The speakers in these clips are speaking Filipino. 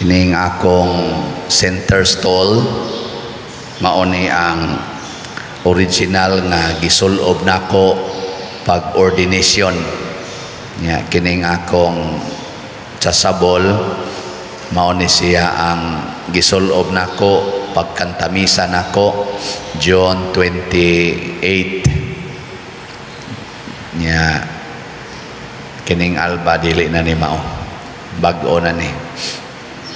Kining akong center stall mao ni ang original nga gisulob nako pag ordination nya. Kining akong chasabol mao ni siya ang gisulob nako pagkantamisa nako June 28 nya. Kining alba dili na ni mao, bag-o na ni,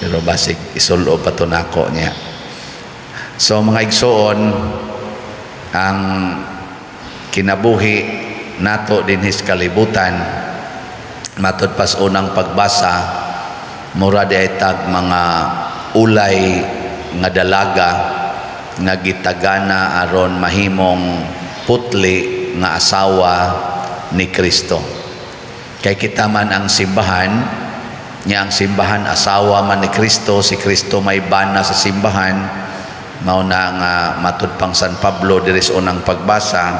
pero basig isulob pa to nako niya. So mga igsoon, ang kinabuhi nato dinhis kalibutan matud pas unang pagbasa, mura di ay tag mga ulay nga dalaga nga gitagana aron mahimong putli nga asawa ni Kristo. Kay kita man ang simbahan niya, ang simbahan asawa man ni Kristo, si Kristo may bana sa simbahan. Mao na nga matud pang San Pablo diri sa unang pagbasa,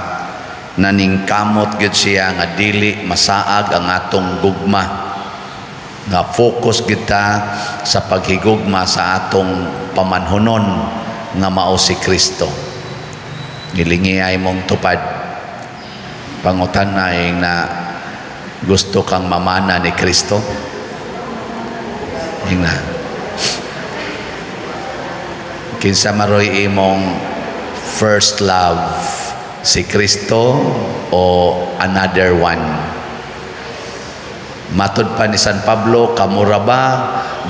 naningkamot gyud siya nga dili masaag ang atong gugma, nga focus kita sa paghigugma sa atong pamanhonon nga mao si Kristo. Nilingi ay mong tupad pangutan-ay na gusto kang mamana ni Kristo. Hingna kinsa maroy imong first love, si Kristo o another one? Matud pa ni San Pablo, kamura ba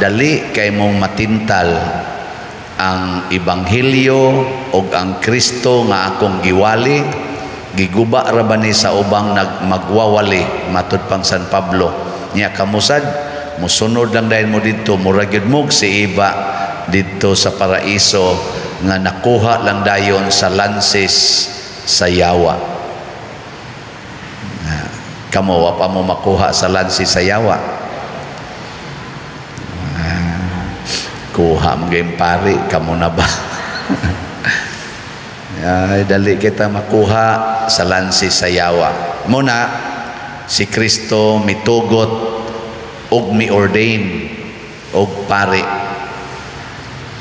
dali kay mong matintal ang ebanghelyo o ang Kristo nga akong giwali, giguba ra ba ni sa ubang magwawali? Matud pang San Pablo niya, kamusad musunod lang dahil mo dito, mura gyud mo si iba dito sa paraiso nga nakuha lang dayon sa lansis sa yawa. Kamo wa pa mo makuha sa lansis sa yawa. Kuha mo gayong pari, kamo na ba? Ay, dali kita makuha sa lansis sa yawa. Muna si Kristo mitugot og mi-ordain og pari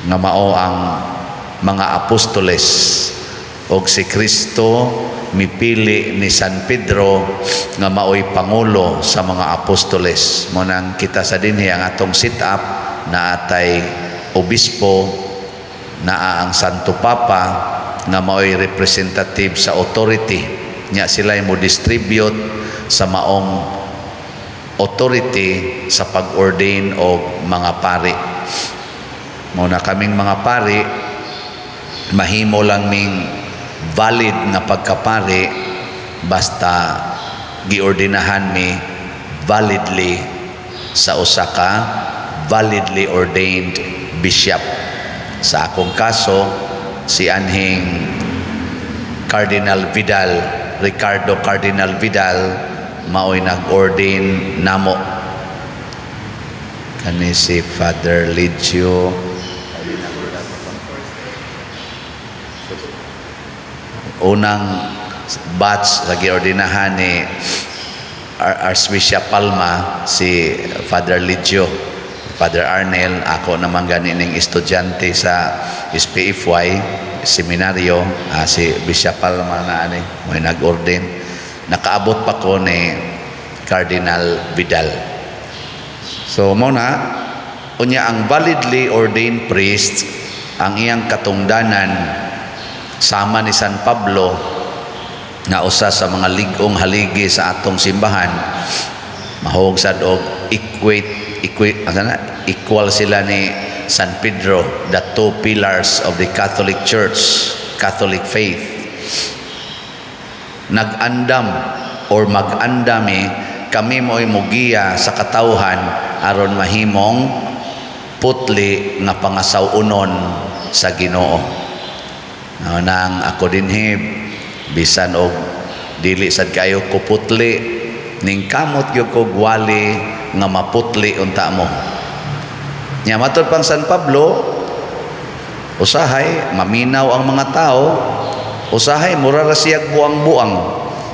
nga mao ang mga apostoles, og si Kristo mipili ni San Pedro nga maoy pangulo sa mga apostoles. Mo nang kita sa dinhi ang atong sit up na atay obispo, naa ang Santo Papa nga maoy representative sa authority nya. Sila mo distribute sa maong authority sa pag-ordain og mga pari. Muna kaming mga pari, mahimo lang ming valid na pagkapari basta giordinahan mi validly sa usa ka validly ordained bishop. Sa akong kaso, si anhing Cardinal Vidal, Ricardo Cardinal Vidal, maoy nag-ordain namo. Kani si Father Lidio, unang batch sa giordinahan ni Archbishop Palma, si Father Lidio, Father Arnel. Ako naman ganining estudyante sa SPFY seminaryo, si Bishop Palma na may nag-ordain. Nakaabot pa ko ni Cardinal Vidal. So muna unya ang validly ordained priest, ang iyang katungdanan sama ni San Pablo na usa sa mga ligong haligi sa atong simbahan, mahog sad og equal sila ni San Pedro, the two pillars of the Catholic Church, Catholic faith. Nag-andam or mag-andami kami mo'y mugiya sa katawhan aron mahimong putli nga pangasawunon sa Ginoo. Nang ako dinhi, bisan og dili sad kayo ko putli, ning kamot gyud ko gwali nga maputli unta mo. Nya matud pang San Pablo, usahay maminaw ang mga tao, usahay mura ra siyag buang-buang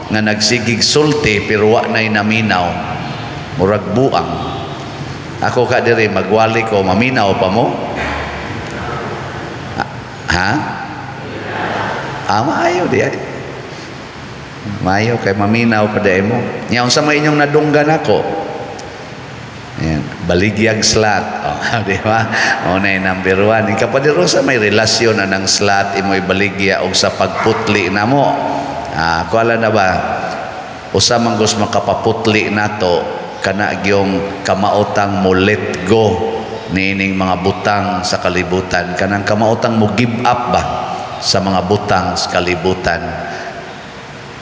nga nagsigig sulti pero wa nay naminaw, murag buang. Ako ka diri magwali ko, maminaw pa mo? Ha? Maayo di ay. Maayo kay maminaw pa di mo. Nya unsa may inyong nadunggan ako? Yan, baligyag slat. Oh, di ba? Unay number 1. Kapadiro sa may relasyon na ng slat imoy baligya og sa pagputli na mo. Kuala na ba? Usa man gus makapaputli nato kana gyung kamautang mo let go nining mga butang sa kalibutan, kanang kamautang mo give up ba sa mga butang sa kalibutan.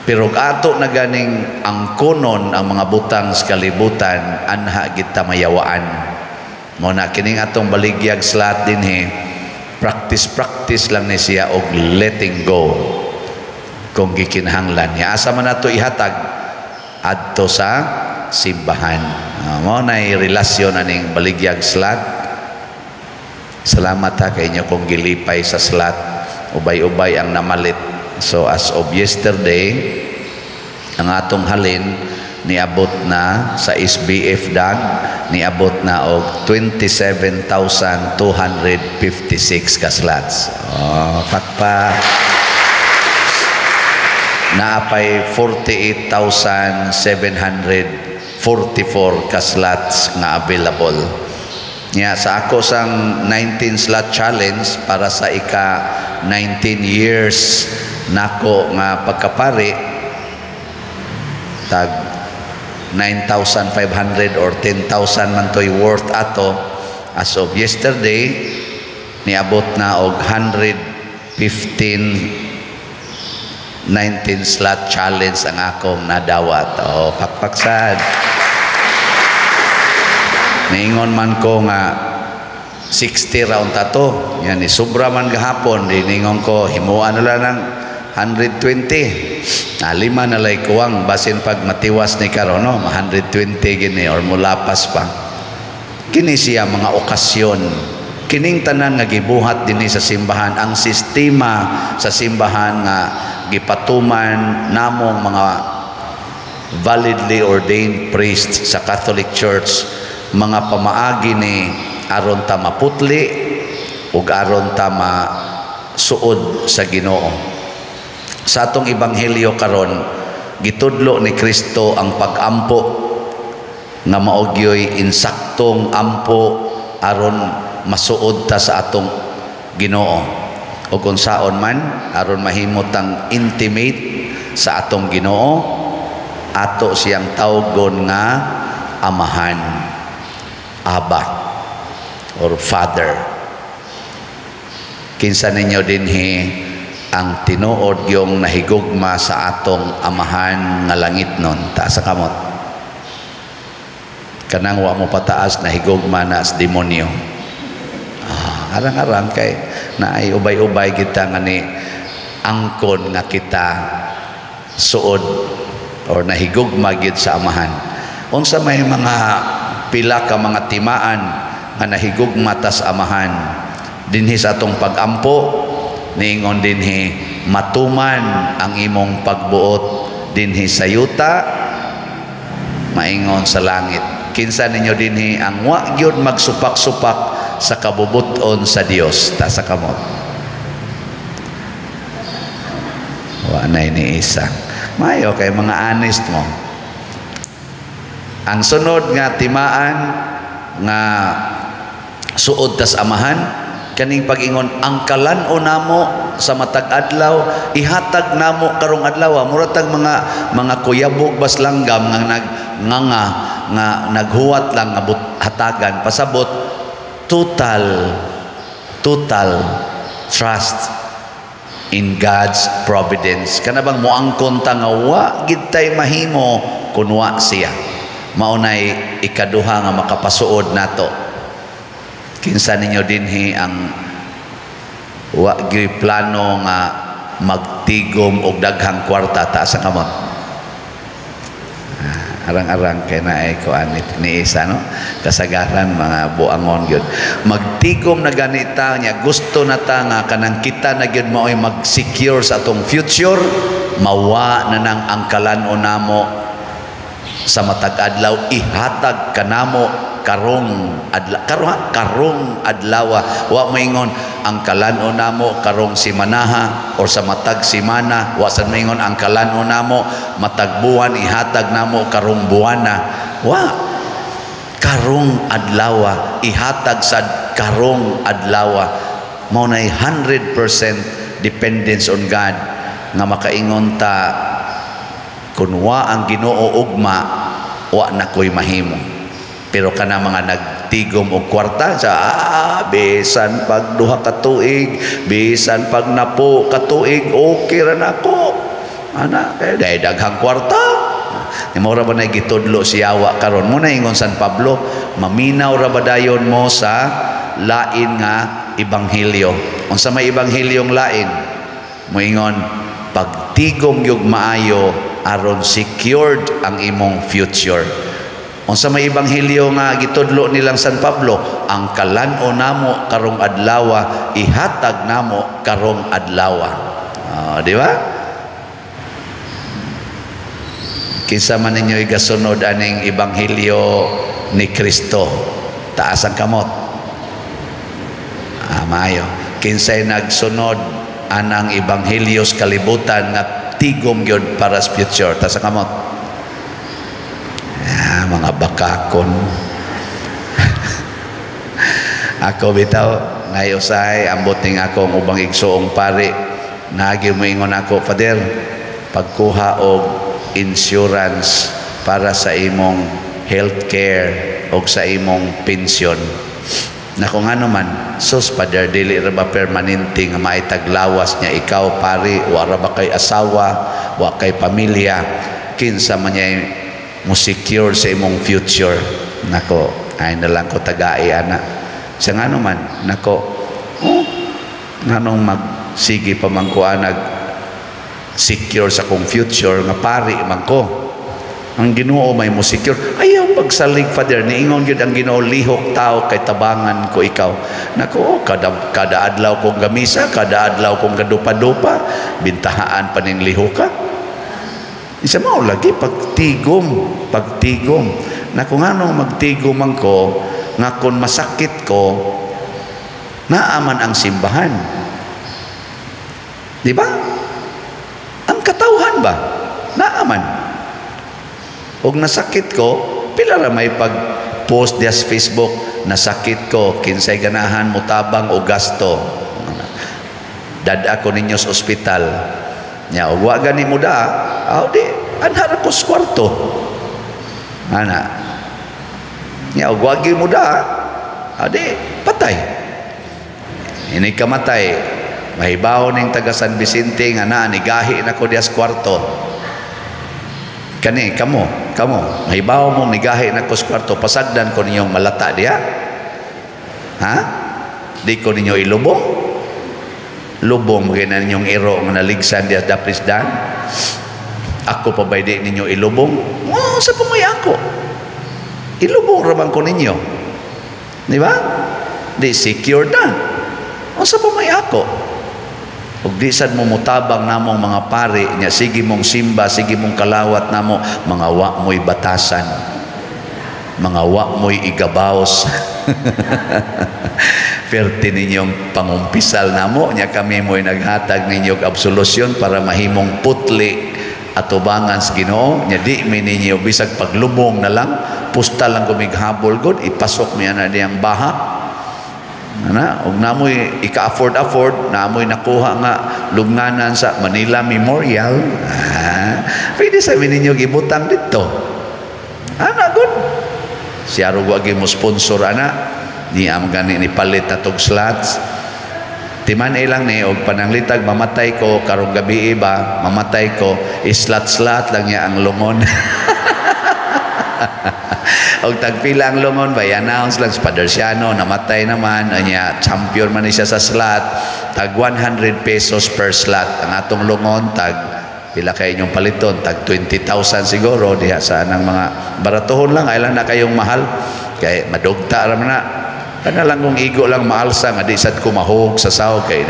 Pero ato na ganing angkonon ang mga butang sa kalibutan, anha kita mayawaan. Mo na kining atong baligyag slat dinhi, practice lang ni siya og letting go kung gikinahanglan niya. Asa man nato ihatag adto sa simbahan. Mo na relasyon aning baligyag slat. Salamat ha kay inyo kung gilipay sa slat. Ubay-ubay ang namalit. So as of yesterday, ang atong halin niabot na sa SBF DAG, niabot na og 27,256 ka slots. Pakpa. Naapay 48,744 ka slots nga available. Sa ako sang 19 slot challenge para sa ika 19 years nako nga pagkapari, tag 9,500 or 10,000 man to'y worth ato. As of yesterday, niabot na og 115 19 slot challenge ang akong nadawat. Pakpaksad. Niingon man ko nga 60 round tato. Yan, sobra man gahapon. Niingon ko, himuan na lang ng 120. Lima na lay kuwang basin pag matiwas ni karon, no? 120 gini or mulapas pa. Kini siya mga okasyon. Kining tanan nga gibuhat dinhi sa simbahan, ang sistema sa simbahan nga gipatuman namong mga validly ordained priests sa Catholic Church, mga pamaagi ni aron ta maputli ug aron ta masuod sa Ginoo. Sa atong ebanghelyo karon, gitudlo ni Kristo ang pag-ampo nga maogyoy insaktong ampo aron masuod ta sa atong Ginoo. O kung saon man aron mahimot ang intimate sa atong Ginoo, ato siyang tawgon nga amahan, Aba or Father. Kinsa ninyo dinhi ang tinuod yung nahigugma sa atong amahan nga langit nun, taas sa kamot. Kanang wa mo pataas, nahigugma na sa demonyo. Arang-arang kay na ay ubay-ubay kita nga ni angkon nga kita suod or nahigugma gid sa amahan. Unsa may mga pila ka mga timaan nga nahigugma ta sa amahan dinhi sa atong pag-ampo, niingon dinhi matuman ang imong pagbuot dinhi sa yuta, maingon sa langit. Kinsa ninyo dinhi ang wa gyud magsupak-supak sa kabubuton sa Dios, ta sa kamot. Wa na ni isa. Mayo kay mga honest mo. Ang sunod nga timaan nga suod tas amahan, kaning pag-ingon ang kalan-o namo sa matag adlaw ihatag namo karong adlaw. Muratag mga kuyabog bas langgam nga nga naghuwat lang nga hatagan pasabot total trust in God's providence. Kana bang moangkon ta nga wa gid tay mahimo kunwa siya. Maunay ikaduha nga makapasuod nato. Kinsa ninyo dinhi ang wa gyud plano nga magtigom og daghang kwarta taas ang kamot? Arang-arang kay naay ko anit ni isa, no? Kasagaran mga buangon gyud. Magtigom na ganita nya, gusto na ta nga kanang kita na gyud maoy mag-secure sa atong future, mawa na nang angkalan o namo sa matag adlaw ihatag kanamo karong adlawa. Wa moingon ang kalan-o namo karong simanaha or sa matag simana. Wa sad moingon ang kalan-o namo matag buwan ihatag namo karong buwana. Wa, karong adlawa ihatag sad karong adlawa. Mao nay 100% dependence on God nga makaingon ta kun wa ang Ginoo ugma, wa na ko'y mahimo. Pero kana mga nagtigom og kwarta sa bisan pag duha ka tuig, bisan pag napo ka tuig, okay ra nako. Ana kay daghang kwarta. Ni mo ra ba nay gitudlo si Yawa karon? Mo na ingon San Pablo, maminaw ra ba dayon mo sa lain nga ebanghelyo. Unsa may ebanghelyong lain? Moingon pagtigom yug maayo aron secured ang imong future. Unsa may ebanghelyo nga gitudlo nilang San Pablo, ang kalan-o namo karong adlawa ihatag namo karong adlawa. Di ba? Kinsa man ninyo igasunod aning ebanghelyo ni Kristo, taas ang kamot. Maayo. Kinsay nagsunod anang ebanghelyo sa kalibutan nga tigom yun para sa future, taas ang kamot. Mga bakakon. Ako bitaw ngayosay ambot ning akong ubang igsoong pari, nagi moingon ako, Father, pagkuha og insurance para sa imong healthcare o sa imong pensyon. Na kung ano man, sus, Father, dili ra ba permanente nga maitaglawas niya ikaw, pari, wa ra ba kay asawa, wa kay pamilya, kinsa man niya mo secure sa imong future. Nako, ay na lang ko tagai ana. Sa ngano man, nako, nganong magsige pa man ko nag secure sa kong future nga pari man ko. Ang Ginoo may mo secure. Ayaw pagsalig, Father, niingon gyud ang Ginoo, lihok tao kay tabangan ko ikaw. Nako, kada adlaw kong gamisa, kada adlaw kong gadupa-dupa, bintahaan pa ning lihok ka. Isa mo lagi pagtigom. Na kung anong magtigom man ko, nga kung masakit ko, naaman ang simbahan. Di ba? Ang katawhan ba? Naaman. Og nasakit ko, pila ra may pag-post diya sa Facebook, nasakit ko, kinsay ganahan mo tabang o gasto. Dada ko ninyo sa ospital. Nya og wa gani mo da, di anhar ko sa kwarto. Ana. Nya og wa gyud mo da, di patay. Ini kamatay. Mahibaw ning taga San Vicente nga naa ni gahi na ko diya sa kwarto. Kani kamo mahibaw mo ni gahi na ko sa kwarto, pasagdan ko ninyong malata diya. Ha? Di ko ninyo ilubong. Lubong magina ninyong iro nga naligsan diya daprisdan. Ako pa ba di ninyo ilubong? Sa pamay ako. Ilubong raman ko ninyo. Di ba? Di secure na. Sa pamay ako. Ug di sad mo mutabang namong mga pari nya, sige mong simba, sige mong kalawat namo, mga wa mo'y batasan, mga wa mo'y igabaos. Perti ninyong pangumpisal namo nya, kami mo'y naghatag ninyong absolusyon para mahimong putli at ubangan sa Ginoo nya. Di mi ninyo bisag paglubong na lang, pusta lang gumighabol god, ipasok mi ana diyang baha. Ana, og namoy ika-afford namoy nakuha nga lubnganan sa Manila Memorial. Pwede sa ninyo gibutang dito. Ana good. Siya ro wagi mo sponsor ana. Ni am gani ni palit atog slots. Timan ilang ni og pananglitag mamatay ko karong gabi ba, mamatay ko islat-slat lang niya ang lungon. Og tagpila ang lungon ba, i-announce lang sa Padersiano, namatay naman, niya, champion man siya sa slot, tag 100 pesos per slot. Ang atong lungon, tag, pila kayo inyong paliton, tag 20,000 siguro, diha sa anang mga baratuhon lang, ay lang na kayong mahal, kaya madugta raman na. Kana lang kung igo lang maalsa, nga di sad ko mahog sa sao, kaya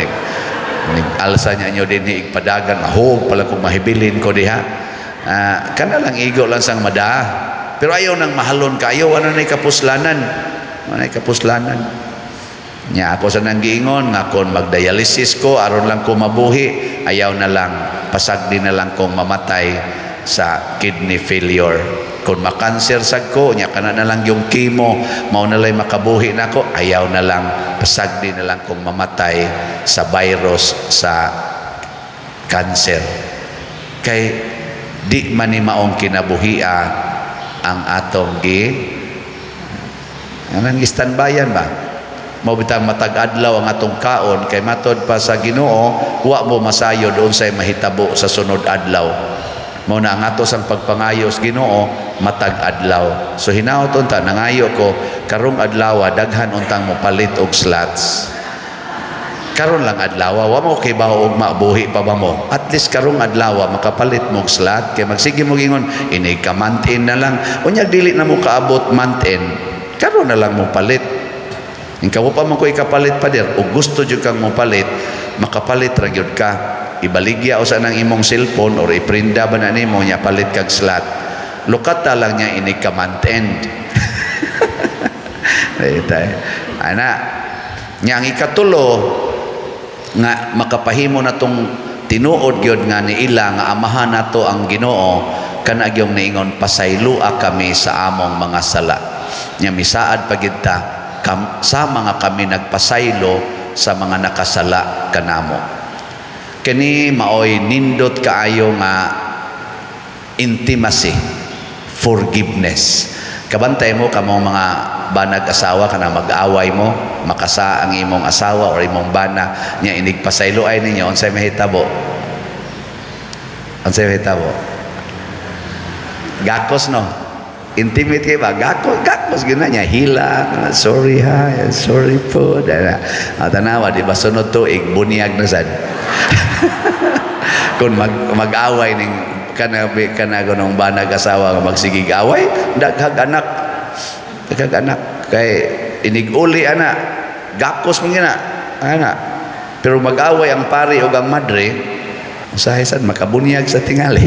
alsa niya nyo din igpadagan, mahog pala kung mahibilin ko diha. Kana lang igo lang sang mada. Pero ayaw nang mahalon ka, ayaw ano na kapuslanan. Ano na kapuslanan. Nya ako sa nang giingon nga kon magdialysis ko aron lang ko mabuhi, ayaw na lang, pasagdi na lang kong mamatay sa kidney failure. Kung makanser sad ko, nya kana na lang yung chemo, mao na lang makabuhi na ako, ayaw na lang, pasagdi na lang kong mamatay sa virus sa cancer. Kay di man ni maong kinabuhia ang atong anang standbyan ba? Mao bitang matag adlaw ang atong kaon, kay matod pa sa Ginoo wa mo masayo doon say mahitabo sa sunod adlaw. Mao na ang atos ang pagpangayos Ginoo matag adlaw. So hinaot unta nangayo ko karong adlaw daghan untang mo palit og slots. Karon lang adlaw wa mo kay bawo og mabuhi pa ba mo. At least karong adlaw makapalit mo og slot kay magsige mo gingon ini ka month end na lang. Unya dili na mo kaabot month end. Karon na lang mo palit. Ikaw pa man ko ikapalit pa der o gusto jud kang mo palit, makapalit ra gyud ka. Ibaligya usa nang imong cellphone or iprinda ba na nimo nya palit kag slot. Lukata lang niya ini ka month end. Ana nya ang ikatulo nga makapahimo na tong tinuod gyud nga niila nga amahan nato ang Ginoo kana gyud niingon pasaylua kami sa among mga sala. Nya misaad pagid ta sa mga kami nagpasaylo sa mga nakasala kanamo. Kani maoy nindot kaayo nga intimacy, forgiveness. Kabantay mo kamong mga banag asawa kana mag-away mo, makasa ang imong asawa or imong bana nya inigpasaylo ay ninyo unsay mahitabo? Unsay mahitabo? Gakos no. Intimate kay ba? Gakos gina niya hila, sorry ha, sorry po. Tanawa di ba sunod tuig bunyag na sad. Kung mag-away ning kana gunong banag asawa nga magsigig away, daghag anak kay iniguli ana, gakos man gina ana. Pero mag-away ang pari ug ang madre, usahay sad makabunyag sa tingali.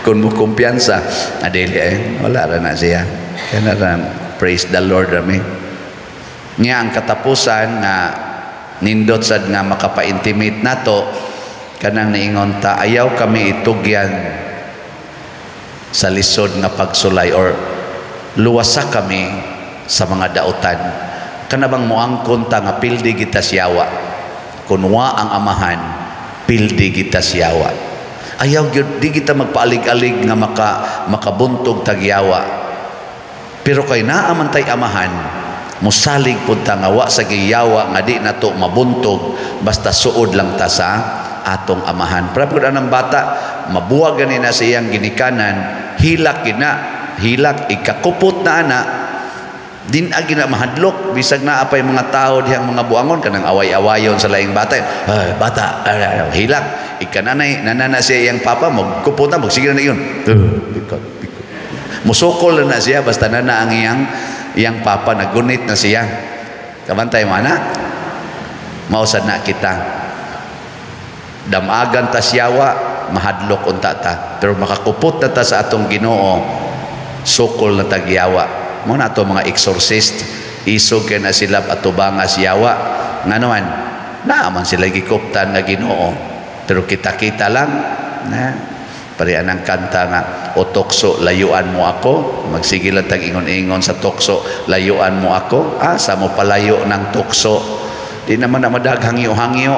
Kung mo kumpiyansa adili wala ra na siya kana ra, praise the Lord rami niya. Ang katapusan nga nindot sad nga makapa-intimate nato kanang niingon ta ayaw kami itugyan sa lisod nga pagsulay or luwasa kami sa mga dautan. Kana bang moangkon ta nga pildi kita siyawa kunwa ang amahan, pildi kita siyawa. Ayaw gyud di kita magpaalig-alig nga makabuntog tagyawa. Pero kay naa man tay amahan, musalig pud ta nga wa sa giyawa nga di nato mabuntog basta suod lang ta sa atong amahan. Para pud anang bata mabuwag gani na sa iyang ginikanan, hilak ikakupot na ana. Din agi na mahadlok bisag na apay mga tao dihang mga buangon kanang away-awayon sa laing bata. Bata hilak ikananay nanana siya iyang papa magkupot na magsige na iyon. Musukol na siya basta nana ang iyang papa nagunit na siya. Kabantay mo ana. Mausad na kita. Damagan ta siyawa mahadlok unta ta. Pero makakupot na ta sa atong Ginoo sukol na tagyawa. Mo na to mga exorcist isog kay na sila atubangas yawa nga naman naaman sila gikuptan nga Ginoo pero kita lang na pari anang kanta nga o tukso layuan mo ako magsigilan tag ingon-ingon sa tukso layuan mo ako asa mo palayo ng tukso di naman na madaghang hangyo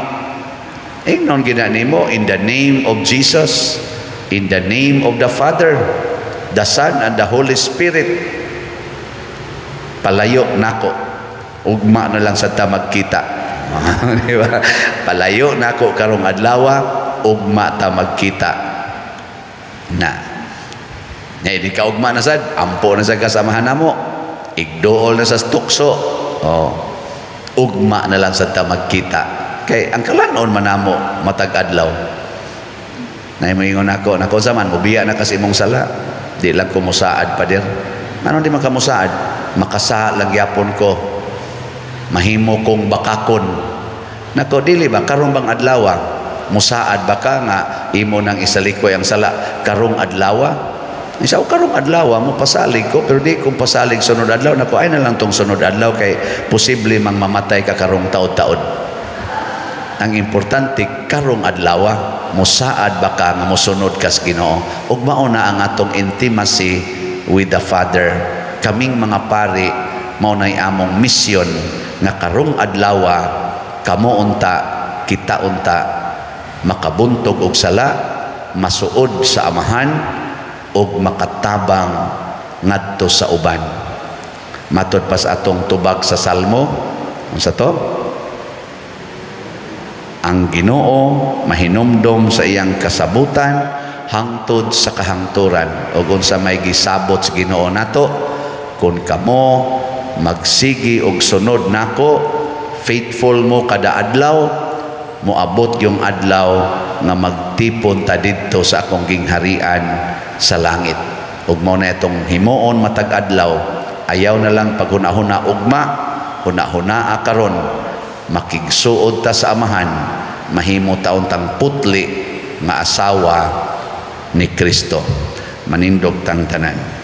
ingnon gina nimo in the name of Jesus, in the name of the Father, the Son and the Holy Spirit. Palayo nako ugma na lang sa ta magkita. Di ba? Palayo nako karong adlaw ugma ta magkita na di ka ugma na sad ampo na sa kasamahan namo igdool na sa tukso ugma na lang sa ta magkita kay ang kalanon manamo matag adlaw na moingon nako zaman mubiya na kasi imong sala di lang ko musaad pa der ano di makamusaad makasa lang yapon ko mahimo kong bakakon nako dili ba karong bang adlaw musaad baka nga imo nang isalikoy ang sala karong adlaw Isa o karong adlaw mo pasalig ko, pero di kong pasalig sunod adlaw nako ay na lang tong sunod adlaw kay posible mang mamatay ka karong taod-taod. Ang importante karong adlaw mosaad ba ka nga mosunod kas Ginoo, ug mao na ang atong intimacy with the Father. Kaming mga pari mao nay among mission nga karong adlaw kamo unta kita unta makabuntog og sala, masuod sa amahan ug makatabang ngadto sa uban. Matod pas atong tubag sa Salmo, unsa to? Ang Ginoo mahinumdom sa iyang kasabutan hangtod sa kahangturan. Ug unsa may gisabot sa Ginoo nato, kun kamo magsigi og sunod nako, faithful mo kada adlaw, moabot yung adlaw nga magtipon ta didto sa akong gingharian sa langit. Ug mao na itong himuon matag adlaw, ayaw na lang paghuna-huna ugma, huna-hunaa karon, makigsuod ta sa amahan, mahimo taon tang putli nga asawa ni Kristo. Manindog tang tanan.